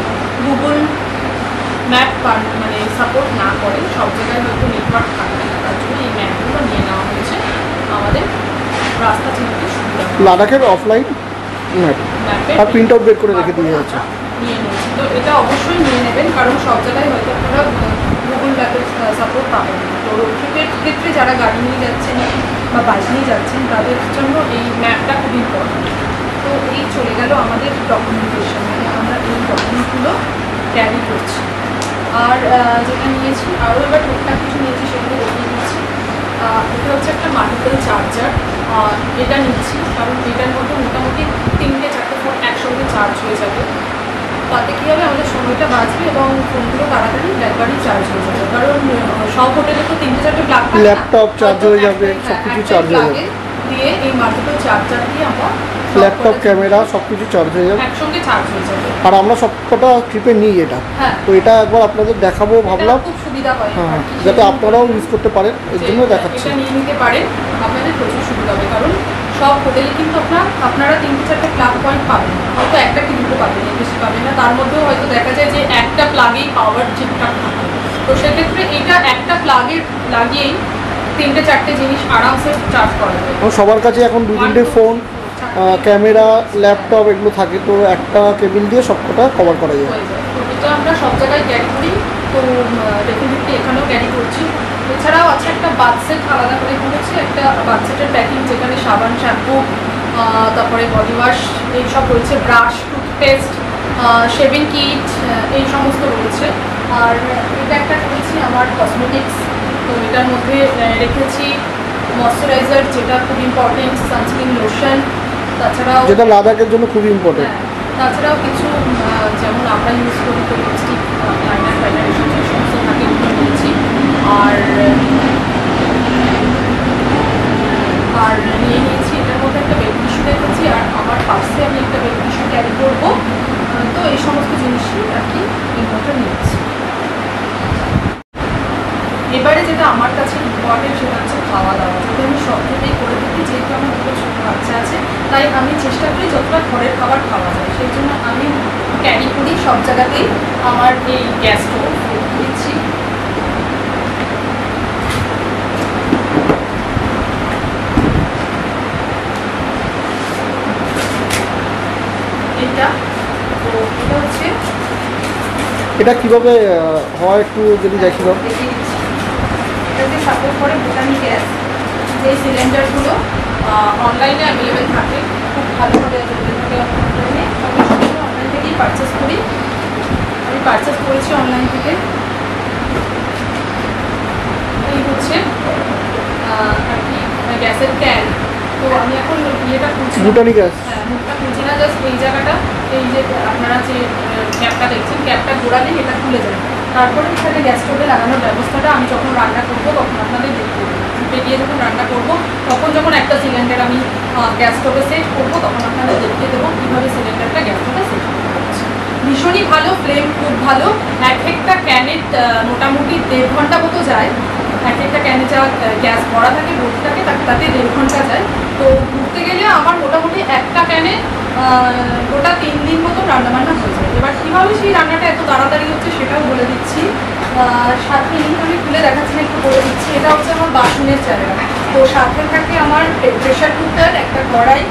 গুগল ম্যাপ মানে সাপোর্ট না করে, সব জায়গায় হয়তো নেটওয়ার্ক থাকবে না, তার জন্য এই ম্যাপগুলো নিয়ে নেওয়া হয়েছে আমাদের রাস্তা চিনতে সুবিধা। লাদাখের অফলাইন ম্যাপ আর প্রিন্ট আউট বের করে রেখে দিয়ে যাচ্ছে, নিয়ে নিয়েছি। তো এটা অবশ্যই নিয়ে নেবেন, কারণ সব জায়গায় হয়তো আপনারা গুগল ম্যাপের সাপোর্ট পাবেন না। তো রোড ট্রিপের ক্ষেত্রে যারা গাড়ি নিয়ে যাচ্ছেন বা বাইক নিয়ে যাচ্ছেন তাদের জন্য এই ম্যাপটা খুব ইম্পর্টেন্ট। তো এই চলে গেল আমাদের ডকুমেন্টেশন, মানে আমরা এই ডকুমেন্টগুলো ক্যারি করছি। আর যেটা নিয়েছি আরও এবার টুকটাক কিছু নিয়েছি সেগুলো দেখিয়ে দিচ্ছি। এটা হচ্ছে একটা মাল্টিপল চার্জার, এটা নিচ্ছি কারণ এটার মধ্যে মোটামুটি 3-4টে ফোন একসঙ্গে চার্জ হয়ে যাবে। তাতে কী হবে, আমাদের সময়টা বাঁচবে এবং ফোনগুলো তাড়াতাড়ি একবারই চার্জ হয়ে যাবে। কারণ সব হোটেলে তো 3-4টে প্লাগ থাকে, ল্যাপটপ চার্জ হয়ে যাবে, সব কিছু চার্জ হয়ে যাবে দিয়ে এই মাল্টিপল চার্জার দিয়ে আমরা ল্যাপটপ ক্যামেরা সব কিছু চার্জ হয়ে যাবে, একসঙ্গে চার্জ হয়ে যাবে। আর আমরা সবকটা ট্রিপে নিই এটা। তো এটা একবার আপনাদের দেখাবো ভাবলাম, খুব সুবিধা হয় যাতে আপনারাও ইউজ করতে পারেন, এর জন্য দেখাচ্ছি। এটা নিয়ে নিতে পারেন, আপনাদের প্রচুর সুবিধা হবে। কারণ সব হোটেলে কিন্তু আপনারা 3-4টে প্লাগ পয়েন্ট পাবেন, হয়তো একটা কি দুটো পাবেন, বেশি পাবেন না। তার মধ্যেও হয়তো দেখা যায় যে একটা প্লাগেই পাওয়ার ঠিকঠাক থাকে। তো সেক্ষেত্রে এটা একটা প্লাগের লাগিয়েই 3-4টে জিনিস আরামসে চার্জ করা যায়। সবার কাছে এখন 2-3টে ফোন, ক্যামেরা, ল্যাপটপ এগুলো থাকে, তো একটা কেবিল দিয়ে সবকটা কভার করা যায়। তো এটা আমরা সব জায়গায় ক্যারি করি, তো ডেফিনেটলি এখানেও ক্যারি করছি। এছাড়াও আছে একটা বাথসেট, আলাদা করে করেছি একটা বাথসেটের প্যাকিং, যেখানে সাবান, শ্যাম্পু, তারপরে বডি ওয়াশ এইসব রয়েছে, ব্রাশ, টুথপেস্ট, শেভিং কিট এই সমস্ত রয়েছে। আর এটা একটা করেছি আমার কসমেটিক্স, তো এটার মধ্যে রেখেছি ময়শ্চারাইজার, যেটা খুব ইম্পর্টেন্ট, সানস্ক্রিন, লোশন, তাছাড়াও যেটা লাদাখের জন্য খুবই ইম্পর্টেন্ট। তাছাড়াও কিছু যেমন আমরা ইউজ করি তো লিপস্টিক, লাইনার, ফাইনারেশন যে সমস্ত থাকে ওগুলো নিয়েছি। আর নিয়ে নিয়েছি এটার মধ্যে একটা বেড টিস্যু রেখেছি, আর আমার পাশে আমি একটা বেড টিস্যু ক্যারি করবো। তো এই সমস্ত জিনিসই আর কি এর মধ্যে নিয়েছি। এবারে যেটা আমার কাছে ইম্পর্টেন্ট সেটা হচ্ছে খাওয়া দাওয়া, যেটা আমি সব থেকেই করে থাকি। যেহেতু আমার দুটো ছোটো বাচ্চা আছে, তাই আমি চেষ্টা করি যতটা ঘরের খাবার খাওয়া যায়, সেই জন্য আমি ক্যারি করি সব জায়গাতেই আমার এই গ্যাস স্টোভ দিচ্ছি। এটা তো এটা হচ্ছে, এটা কিভাবে হয় একটু যদি দেখি দাও। এটাতে সাপোর্ট করে ভুটানি গ্যাস, যে সিলিন্ডারগুলো অনলাইনে অ্যাভেলেবেল থাকে, খুব ভালোভাবে অ্যাভেলেবেল থাকে অনলাইনে। আমি সবসময় অনলাইন থেকেই পারচেস করি, আমি পারচেস করেছি অনলাইন থেকে। এই হচ্ছে আর কি গ্যাসের ক্যান। তো আমি এখন ইয়েটা খুঁজছি, ভুটানি গ্যাস, মুখটা খুঁজছি না, জাস্ট এই জায়গাটা, এই যে আপনারা যে ক্যাপটা দেখছেন, ক্যাপটা ঘোরালে এটা খুলে যায়। তারপরে এখানে গ্যাস স্টোভে লাগানোর ব্যবস্থাটা আমি যখন রান্না করবো তখন আপনাদের দেখতে দেবো। পেটিয়ে যখন রান্না করবো, তখন যখন একটা সিলিন্ডার আমি গ্যাস স্টোভে সেট করবো, তখন আপনাদের দেখিয়ে দেবো কীভাবে সিলিন্ডারটা গ্যাস স্টোভে সেট করতে হচ্ছে। ভীষণই ভালো, ফ্লেম খুব ভালো। একটা ক্যানে মোটামুটি 1.5 ঘন্টা মতো যায়। একটা ক্যানে যা গ্যাস ভরা থাকে, ভর্তি থাকে, তাতে 1.5 ঘন্টা যায়। তো ঘুরতে গেলে আমার মোটামুটি একটা ক্যানে গোটা 3 দিন মতো রান্নাবান্না হয়ে যায়। এবার কীভাবে সেই রান্নাটা এত তাড়াতাড়ি হচ্ছে সেটাও বলে দিচ্ছি। 7 মিনিট আমি খুলে দেখাচ্ছি না, একটু বলে দিচ্ছি। এটা হচ্ছে আমার বাসনের জায়গা। তো সাথে থাকে আমার প্রেশার কুকার, একটা কড়াই,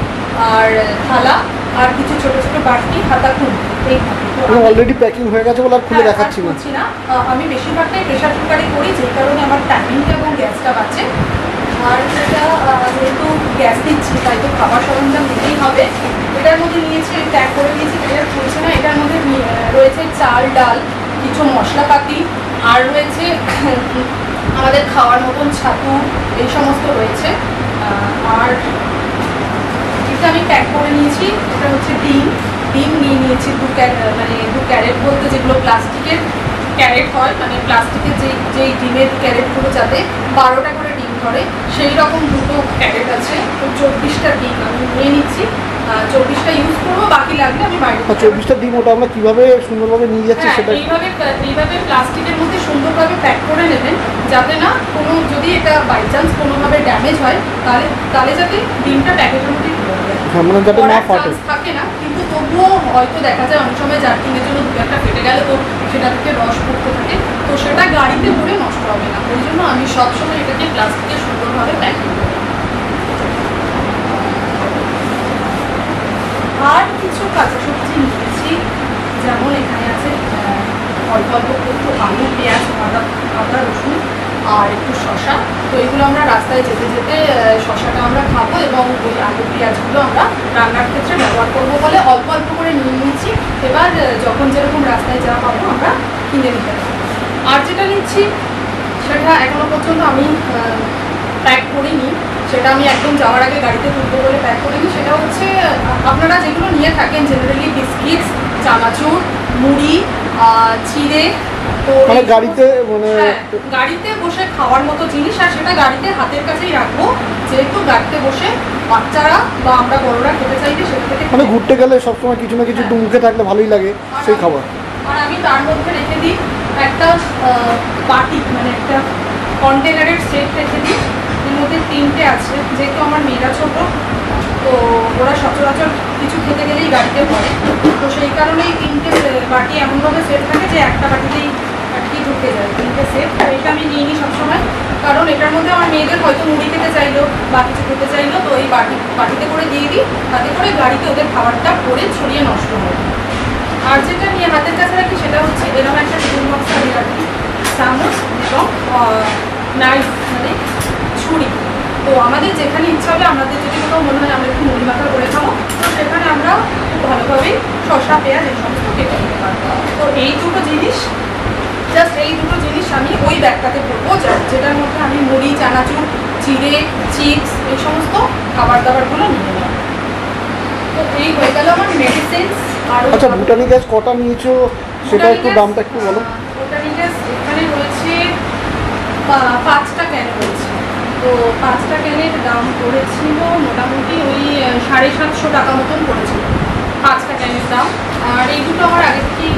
আর থালা, আর কিছু ছোটো ছোটো বাটি, হাতাখুন, এই থাকে। অলরেডি প্যাকিং হয়ে গেছে বলে আর খুলে দেখাচ্ছি না। আমি বেশিরভাগটাই প্রেশার কুকারে করি, যে কারণে আমার টাইমিংটা এবং গ্যাসটা বাঁচে। আর এটা যেহেতু গ্যাস দিচ্ছি, তাই তো খাবার সরঞ্জাম নিতেই হবে। এটার মধ্যে নিয়েছি, আমি প্যাক করে নিয়েছি, এটা চলছে না। এটার মধ্যে রয়েছে চাল, ডাল, কিছু মশলাপাতি, আর রয়েছে আমাদের খাওয়ার মতন ছাতু, এই সমস্ত রয়েছে। আর এটা আমি প্যাক করে নিয়েছি। এটা হচ্ছে ডিম নিয়ে নিয়েছি 2 ক্যারেট বলতে যেগুলো প্লাস্টিকের ক্যারেট হয়, মানে প্লাস্টিকের যেই ডিমের ক্যারেটগুলো যাতে 12টা করে ডিম ধরে, সেই রকম 2 ক্যারেট আছে। তো 24টা ডিম আমি নিয়ে নিচ্ছি। 24টা ইউজ করবো, বাকি লাগলে আমি বাইরে। 24টা ডিম ওটা আমরা কীভাবে সুন্দরভাবে নিয়ে যাচ্ছি সেটা এইভাবে প্লাস্টিকের মধ্যে সুন্দরভাবে প্যাক করে নেবেন, যাতে না কোনো, যদি এটা বাই চান্স কোনোভাবে ড্যামেজ হয়, তাহলে যাতে ডিমটা প্যাকেটের মধ্যে মানে যাতে না ফাটে থাকে না। কিন্তু তবুও হয়তো দেখা যায় অনেক সময় জার্কিংয়ের জন্য 2-1টা ফেটে গেলে তো সেটা থেকে রস পড়তে থাকে, তো সেটা গাড়িতে করে নষ্ট হবে না। ওই জন্য আমি সবসময় এটাকে প্লাস্টিকে সুন্দরভাবে প্যাক করি। আর কিছু কাঁচা সবজি নিয়েছি, যেমন এখানে আছে অল্প অল্প একটু আলু, পেঁয়াজ, আদা রসুন আর একটু শসা। তো এগুলো আমরা রাস্তায় যেতে যেতে শসাটা আমরা খাবো এবং ওই আলু পেঁয়াজগুলো আমরা রান্নার ক্ষেত্রে ব্যবহার করবো বলে অল্প অল্প করে নিয়ে নিচ্ছি। এবার যখন যেরকম রাস্তায় যাওয়া পাবো আমরা কিনে নিতে পারবো। আর যেটা নিচ্ছি সেটা এখনো পর্যন্ত আমি প্যাক করিনি, সেটা আমি একদম যাওয়ার আগে গাড়িতে তুলবো বলে প্যাক করিনি। সেটা হচ্ছে আপনারা যেগুলো নিয়ে থাকেন জেনারেলি বিস্কিটস, চানাচুর, মুড়ি, চিড়ে। তো মানে গাড়িতে গাড়িতে বসে খাওয়ার মতো জিনিস, আর সেটা গাড়িতে হাতের কাছেই রাখবো, যেহেতু গাড়িতে বসে বাচ্চারা বা আমরা বড়রা খেতে চাইলে সেটা থেকে মানে ঘুরতে গেলে সবসময় কিছু না কিছু মুখে থাকলে ভালোই লাগে সেই খাবার। আর আমি তার মধ্যে রেখে দিই একটা বাটি, মানে একটা কন্টেনারের সেট রেখে দিই। এর মধ্যে 3টে আছে, যেহেতু আমার মেয়েরা ছোট, তো ওরা সচরাচর কিছু খেতে গেলেই গাড়িতে পড়ে, তো সেই কারণেই 3টে বাটি এমনভাবে সেট থাকে যে একটা বাটিতেই আর কি ঢুকে যায় 3টে সেট। এটা আমি নিয়ে নিই সবসময়, কারণ এটার মধ্যে আমার মেয়েদের হয়তো মুড়ি খেতে চাইলো বা কিছু খেতে চাইলো, তো এই বাটিতে করে দিয়ে দিই, তাতে করে গাড়িতে ওদের খাবারটা পরে ছড়িয়ে নষ্ট হয়। আর যেটা নিয়ে হাতের কাছে রাখি সেটা হচ্ছে এরকম একটা টিফিন বক্স আমি রাখি, চামচ এবং নাইফ মানে ছুরি। তো আমাদের যেখানে ইচ্ছা হবে, আমাদের যদি কোথাও মনে হয় আমরা একটু মুড়ি মাখা করে খাবো, তো সেখানে আমরা খুব ভালোভাবেই শসা পেঁয়াজ এই সমস্ত কেটে নিতে পারবো। তো এই দুটো জিনিস, জাস্ট এই দুটো জিনিস আমি ওই ব্যাগটাতে পড়বো, যেটার মধ্যে আমি মুড়ি, চানাচুর, চিড়ে, চিপস এই সমস্ত খাবার দাবারগুলো নিয়ে নেব। তো এই হয়ে গেল আমার মেডিসিনস। আর আচ্ছা, ভুটানি গ্যাস কটা নিয়েছো সেটা একটু দামটা একটু বলো। ভুটানি গ্যাস এখানে রয়েছে 5টা ক্যান রয়েছে, তো 5টা ক্যানের দাম পড়েছিল মোটামুটি ওই 750 টাকা মতন পড়েছিল 5টা ক্যানের দাম। আর এই দুটো আমার আগে থেকেই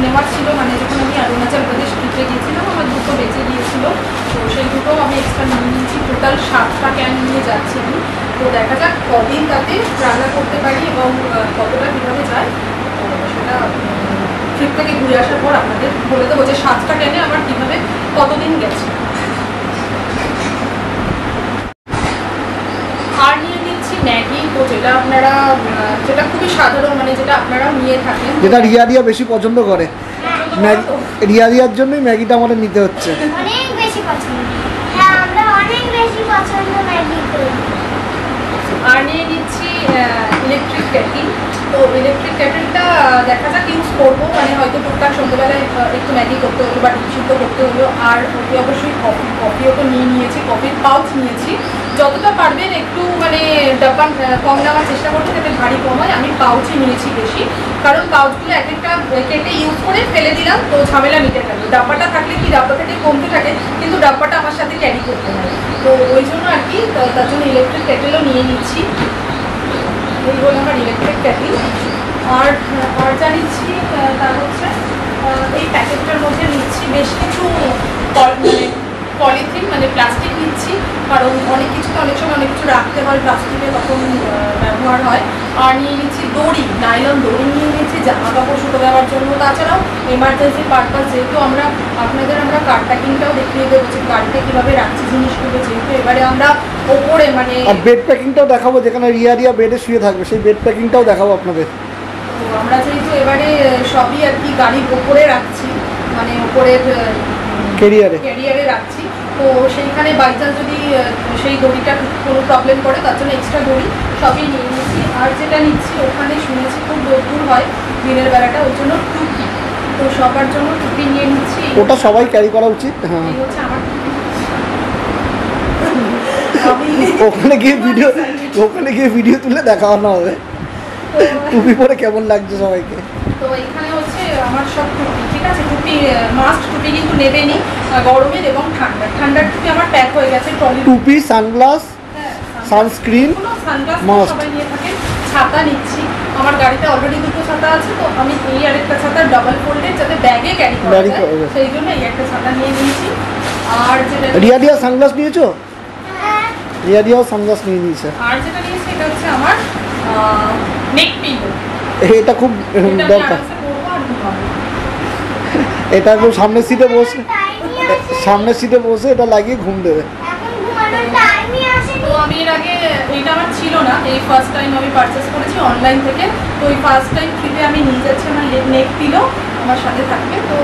নেওয়ার ছিল, মানে যখন আমি অরুণাচল প্রদেশ ট্রিপে গিয়েছিলাম আমার দুটো বেঁচে গিয়েছিল, তো সেই দুটো আমি এক্সট্রা নিয়ে নিয়েছি। টোটাল 7টা ক্যান নিয়ে যাচ্ছি আমি। তো দেখা যাক কদিন তাতে রান্না করতে পারি এবং কতটা কীভাবে যায়, সেটা ট্রিপ থেকে ঘুরে আসার পর আপনাদের বলে দেবো যে 7টা ক্যানে আমার কীভাবে কতদিন গেছে। আর নিয়ে নিচ্ছি ম্যাগি, তো যেটা আপনারা যেটা খুবই সাধারণ, মানে যেটা আপনারাও নিয়ে থাকেন, যেটা রিয়া বেশি পছন্দ করে। রিয়ার জন্যই ম্যাগিটা আমাদের নিতে হচ্ছে। অনেক বেশি পছন্দ, হ্যাঁ আমরা অনেক বেশি পছন্দ ম্যাগি করি। আর নিয়ে নিচ্ছি ইলেকট্রিক কেটল। তো ইলেকট্রিক কেটলটা দেখা যাক ইউজ করবো, মানে হয়তো টুকটাক সন্ধ্যেবেলায় একটু ম্যাগি করতে হলো বা ডিম সিদ্ধ করতে হলো। আর ওকে অবশ্যই কফিও তো নিয়ে নিয়েছি, কফির পাউচ নিয়েছি। যতটা পারবেন একটু মানে ডাব্বা কম নেওয়ার চেষ্টা করবেন, যাতে ভারী কম হয়। আমি পাউচই নিয়েছি বেশি, কারণ পাউচগুলো এক একটা কেটে ইউজ করে ফেলে দিলাম, তো ঝামেলা মিটে গেল। ডাব্বাটা থাকলে কি ডাব্বা থেকে কমতে থাকে, কিন্তু ডাব্বাটা আমার সাথে ক্যারি করতে হয়, তো ওই জন্য আর কি তার জন্য ইলেকট্রিক কেটেলও নিয়ে নিচ্ছি। এই হলো আমার ইলেকট্রিক কেটেল। আর যা নিচ্ছি তার হচ্ছে এই প্যাকেটটার মধ্যে নিচ্ছি বেশ কিছু পলিথিন, মানে প্লাস্টিক নিচ্ছি, কারণ অনেক কিছুতে অনেক সময় অনেক কিছু রাখতে হয় প্লাস্টিকে, তখন ব্যবহার হয়। আর নিয়ে নিচ্ছি দড়ি, নাইলন দড়ি নিয়ে নিচ্ছি জামা কাপড় শুকো দেওয়ার জন্য। তাছাড়াও এমার্জেন্সি পারপাস, যেহেতু আমরা কার প্যাকিংটাও দেখিয়ে দেবো যে গাড়িতে কীভাবে রাখছি জিনিসগুলো, যেহেতু এবারে আমরা ওপরে মানে আর বেড প্যাকিংটাও দেখাবো, যেখানে রিয়া বেডে শুয়ে থাকবে সেই বেড প্যাকিংটাও দেখাবো আপনাদের। তো আমরা যেহেতু এবারে সবই আর কি গাড়ির ওপরে রাখছি, মানে ওপরের ক্যারিয়ারে রাখছি, তো সেইখানে বাই চান্স যদি সেই দড়িটা কোনো প্রবলেম করে তার জন্য এক্সট্রা দড়ি সবই নিয়ে নিচ্ছি। আর যেটা নিচ্ছি ওখানে শুনেছি খুব রোদ্দুর হয় দিনের বেলাটা, ওই জন্য টুপি, তো সবার জন্য টুপি নিয়ে নিচ্ছি। ওটা সবাই ক্যারি করা উচিত। হ্যাঁ, এই হচ্ছে আমার ওখানে গিয়ে ভিডিও তুলে দেখানো হবে টুপি পরে কেমন লাগছে সবাইকে। তো এখানে হচ্ছে আমার সব টুপি, ঠিক আছে, টুপি মাস্ট, টুপি কিন্তু নেবেনি গরমের এবং ঠান্ডার টুপি আমার প্যাক হয়ে গেছে ট্রলি। টুপি, সানগ্লাস, সানস্ক্রিন মাস্ট। সবাই নিয়ে থাকেন। ছাতা নিচ্ছি, আমার গাড়িতে অলরেডি দুটো ছাতা আছে, তো আমি এই আরেকটা ছাতা ডাবল ফোল্ডেড যাতে ব্যাগে ক্যারি করা যায়, সেই জন্য এই একটা ছাতা নিয়ে নিয়েছি। আর যেটা রিয়া সানগ্লাস নিয়েছো? রিয়াও সানগ্লাস নিয়ে নিয়েছে। আর যেটা নিয়েছি এটা হচ্ছে আমার নেক পিলো, এটা খুব দরকার। এটা একদম সামনের সিটে বসে এটা লাগিয়ে ঘুম দেবে। তো আমি এর আগে এইটা আমার ছিল না, এই ফার্স্ট টাইম আমি পারচেস করেছি অনলাইন থেকে। তো এই ফার্স্ট টাইম ফ্রিতে আমি নিয়ে যাচ্ছি আমার নেক পিলো, আমার সাথে থাকবে। তো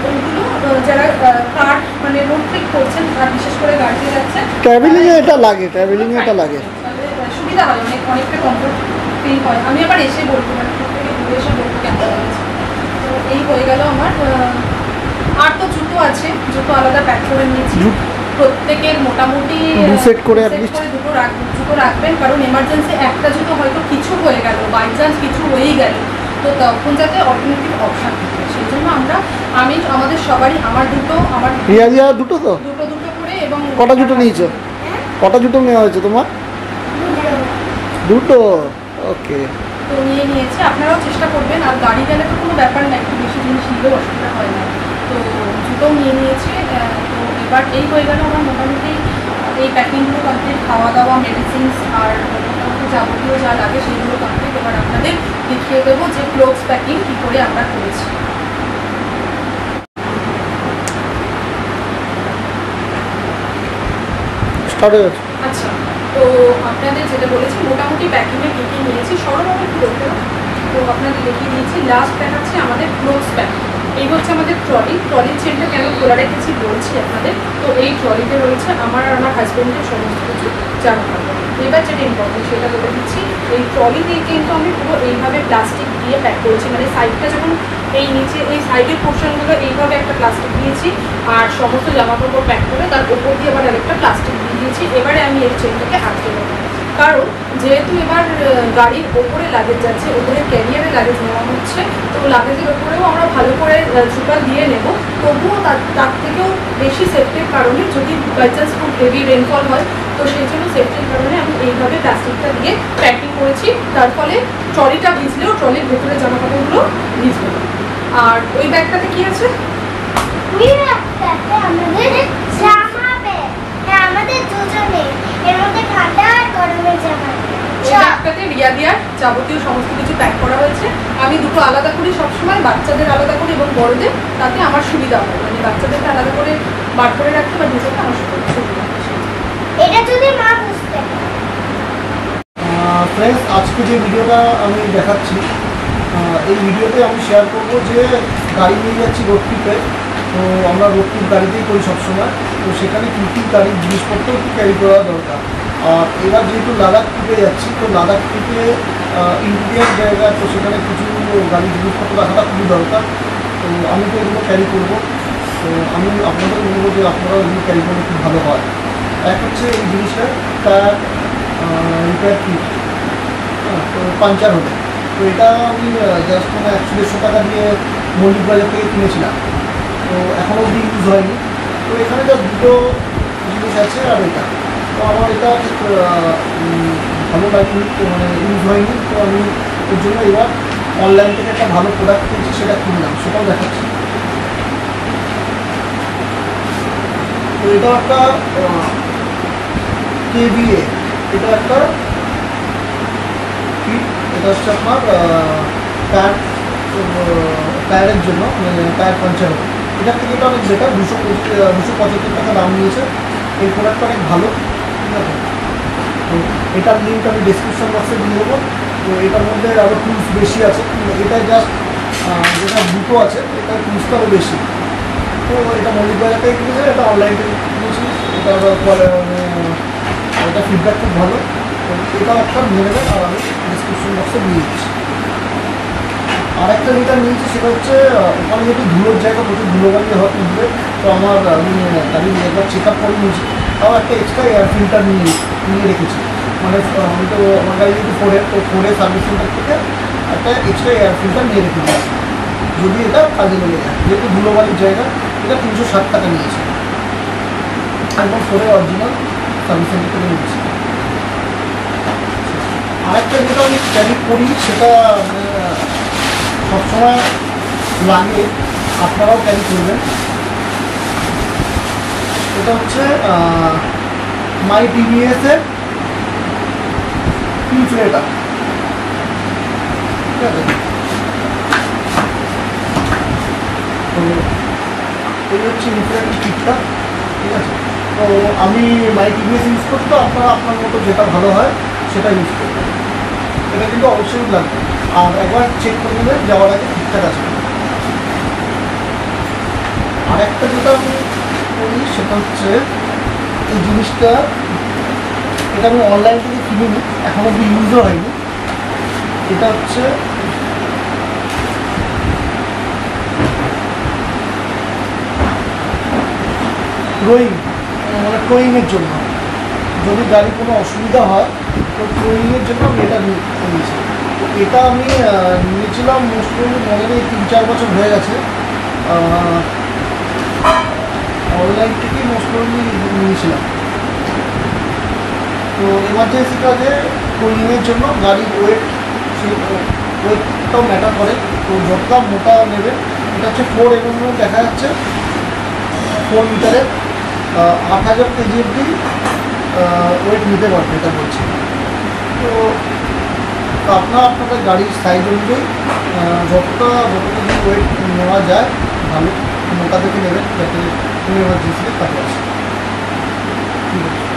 ওইগুলো যারা কার মানে রোড ট্রিপ করছেন আর বিশেষ করে গাড়িতে যাচ্ছেন, ট্রাভেলিংয়ে এটা লাগে, ট্রাভেলিংয়ে এটা লাগে। সুবিধা হয়, অনেকটা কমফোর্ট ফিল হয়। আমি আবার এসে বলবো মানে থেকে ঘুরে এসে বলবো কেমন লাগছে। তো এই হয়ে গেল আমার। আর তো জুতো আছে, জুতো আলাদা প্যাক করে নিয়েছি। প্রত্যেকের মোটামুটি দু সেট করে জুতো রাখবেন, কারণ এমার্জেন্সি একটা জুতো হয়তো কিছু হয়ে গেল, বাই চান্স কিছু হয়েই গেল, তো তখন যাতে অল্টারনেটিভ অপশান থাকে। সেই জন্য আমি আমাদের সবারই আমার রিয়া দুটো তো দুটো করে। এবং কটা জুতো নিয়েছো? কটা জুতো নেওয়া হয়েছে তোমার? দুটো। ওকে, তো নিয়েছি। আপনারাও চেষ্টা করবেন। আর গাড়ি গেলে তো কোনো ব্যাপার না, একটু বেশি জিনিস নিলেও অসুবিধা হয় না। তো জুতোও নিয়েছি। তো এবার এই হয়ে গেল আমার মোটামুটি এই প্যাকিংগুলো কমপ্লিট, খাওয়া দাওয়া, মেডিসিনস আর যাবতীয় যা লাগে সেইগুলো কমপ্লিট। এবার আপনাদের দেখিয়ে দেবো যে ক্লোথস প্যাকিং কী করে আমরা করেছি। আচ্ছা, তো আপনাদের যেটা বলেছি মোটামুটি প্যাকিংয়ে কী কী নিয়েছি সরলভাবে একটু বলতে হবে। তো আপনাদের দেখিয়ে দিয়েছি। লাস্ট দেখাচ্ছি আমাদের ক্লোথস প্যাকিং। এই হচ্ছে আমাদের ট্রলির চেনটা কেন খোলা রেখেছি বলছি আপনাদের। তো এই ট্রলিতে রয়েছে আমার আর আমার হাজব্যান্ডের সমস্ত কিছু জামা কাপড়। এবার যেটা ইম্পর্টেন্ট সেটা বলে দিচ্ছি, এই ট্রলিতে কিন্তু আমি পুরো এইভাবে প্লাস্টিক দিয়ে প্যাক করেছি। মানে সাইডটা যখন এই নিচে এই সাইডের পোর্শনগুলো এইভাবে একটা প্লাস্টিক দিয়েছি, আর সমস্ত জামা কাপড় প্যাক করে তার উপর দিয়ে আবার আরেকটা প্লাস্টিক দিয়ে দিয়েছি। এবারে আমি এই চেনটাকে আটকে দেবো, কারণ যেহেতু এবার গাড়ির ওপরে লাগেজ যাচ্ছে, ওপরে ক্যারিয়ারে লাগেজ নেওয়া হচ্ছে, তো লাগেজের ওপরেও আমরা ভালো করে ঝুঁকা দিয়ে নেব। তবুও তার থেকেও বেশি সেফটির কারণে যদি বাই চান্স খুব হেভি রেনফল হয়, তো সেই জন্য সেফটির কারণে আমি এইভাবে প্লাস্টিকটা দিয়ে প্যাকিং করেছি। তার ফলে ট্রলিটা ভিজলেও ট্রলির ভেতরে জামা কাপড়গুলো ভিজবে না। আর ওই ব্যাগটাতে কি আছে? আমাদের দুজনে এর মধ্যে ঠান্ডা আর গরমের জামা। ব্যাগটাতে রিয়া দিয়ার যাবতীয় সমস্ত কিছু প্যাক করা হয়েছে। আমি দুটো আলাদা করি সবসময়, বাচ্চাদের আলাদা করি এবং বড়দের, তাতে আমার সুবিধা হয়। মানে বাচ্চাদেরকে আলাদা করে বার করে রাখতে বা নিজেকে আমার সুবিধা হয়। এটা যদি মা বুঝতে ফ্রেন্ডস, আজকে যে ভিডিওটা আমি দেখাচ্ছি, এই ভিডিওতে আমি শেয়ার করবো যে গাড়ি নিয়ে যাচ্ছি রোড ট্রিপে। তো আমরা রোড ট্রিপ গাড়িতেই করি সবসময়। তো সেখানে কী কী গাড়ির জিনিসপত্র একটু ক্যারি করা দরকার। আর এবার যেহেতু লাদাখ ট্রিপে যাচ্ছি, তো লাদাখ ট্রিপে ইন্ডিয়ান জায়গা, তো সেখানে কিছু গাড়ির জিনিসপত্র রাখাটা খুবই দরকার। তো আমি তো এগুলো ক্যারি করবো। তো আমি আপনাদের বলবো যে আপনারাও এগুলো ক্যারি করলে খুব ভালো হয়। এক হচ্ছে এই জিনিসটা টায়ার রিপেয়ার কিট, তো পাঞ্চার হবে। তো এটা আমি জাস্ট মানে 150 টাকা দিয়ে মল্লিক বাজার থেকে কিনেছিলাম। তো এখনও অবধি ইউজ হয়নি। তো এখানে যা দুটো জিনিস আছে আর এটা, তো আমার এটা ভালো লাগেনি, তো মানে ইউজ হয়নি। তো আমি ওর জন্য এবার অনলাইন থেকে একটা ভালো প্রোডাক্ট পেয়েছি, সেটা কিনলাম, সেটাও দেখাচ্ছি। তো এটা একটা KVA, এটা একটা কিট। এটা হচ্ছে আপনার টায়ারের জন্য, মানে টায়ার পাঞ্চার হবে। এটার থেকে এটা অনেক বেটার। 275 টাকা দাম নিয়েছে। এই প্রোডাক্টটা অনেক ভালো, ঠিক আছে। তো এটার লিঙ্ক আমি ডিসক্রিপশন বক্সে দিয়ে দেবো। তো এটার মধ্যে আরও টুলস বেশি আছে। এটা জাস্ট যেটা দুটো আছে, এটা টুলসটা আরও বেশি। তো এটা মল্লিক বাজার থেকে কিনেছে, এটা অনলাইন থেকে কিনেছি। এটা ফিডব্যাক খুব ভালো। তো এটাও একটা নিয়ে নেবেন, আর আমি ডিসক্রিপশন বক্সে দিয়ে দিচ্ছি। আরেকটা যেটা নিয়েছি সেটা হচ্ছে ওখানে যেহেতু ধুলোর জায়গা, প্রচুর ধুলোবালি হয় তুলবে। তো আমি গাড়ি একবার চেক আপ করে নিয়েছি, তাও একটা এক্সট্রা এয়ার ফিল্টার নিয়ে রেখেছি। মানে আমি তো আমার গাড়ি যেহেতু ফোরে সার্ভিস সেন্টার থেকে একটা এক্সট্রা এয়ার ফিল্টার নিয়ে রেখে দিয়েছি, যদি এটা কাজে লেগে যায়। যেহেতু ধুলোবালির জায়গা, এটা 360 টাকা নিয়েছে, একদম ফোরে অরিজিনাল সার্ভিস সেন্টার থেকে নিয়েছি। আরেকটা যেটা আমি ক্যারি করি, সেটা সবসময় লাগে, আপনারাও ক্যারি করবেন। এটা হচ্ছে মাই টিভিএসের ইনফ্লেটার, ঠিক আছে। তো এই হচ্ছে ইনফ্লেটার কিটটা, ঠিক আছে। তো আমি মাই টিভিএস ইউজ করি, তো আপনারা আপনার মতো যেটা ভালো হয় সেটা ইউজ করবেন। এটা কিন্তু অবশ্যই লাগবে, আর একবার চেক করে নেবেন যাওয়ার আগে ঠিকঠাক আছে। আরেকটা যেটা আমি করি সেটা হচ্ছে এই জিনিসটা, এটা আমি অনলাইন থেকে কিনিনি, এখন অব্দি ইউজও হয়নি। এটা হচ্ছে রোয়িং, মানে টোয়িংয়ের জন্য যদি গাড়ি কোনো অসুবিধা হয় তো টোয়িংয়ের জন্য আমি এটা নিয়েছি। তো এটা আমি নিয়েছিলাম মোস্ট প্রবলি মনে নেই 3-4 বছর হয়ে গেছে, অনলাইন থেকেই মোস্ট প্রবলি নিয়েছিলাম। তো এমার্জেন্সি কাজে টোয়িংয়ের জন্য গাড়ির ওয়েট, সেই ওয়েটটাও ম্যাটার করে। তো যতটা মোটা নেবে, এটা হচ্ছে 4 mm দেখা যাচ্ছে, 4 মিটারের 8000 কেজি অব্দি ওয়েট নিতে পারবে এটা বলছে। তো আপনাদের গাড়ির সাইজ অনুযায়ী যতটা দিন ওয়েট নেওয়া যায় ভালো মোটা থেকে নেবেন, যাতে কোনো এমার্জেন্সিতে কাজে আসে। ঠিক আছে।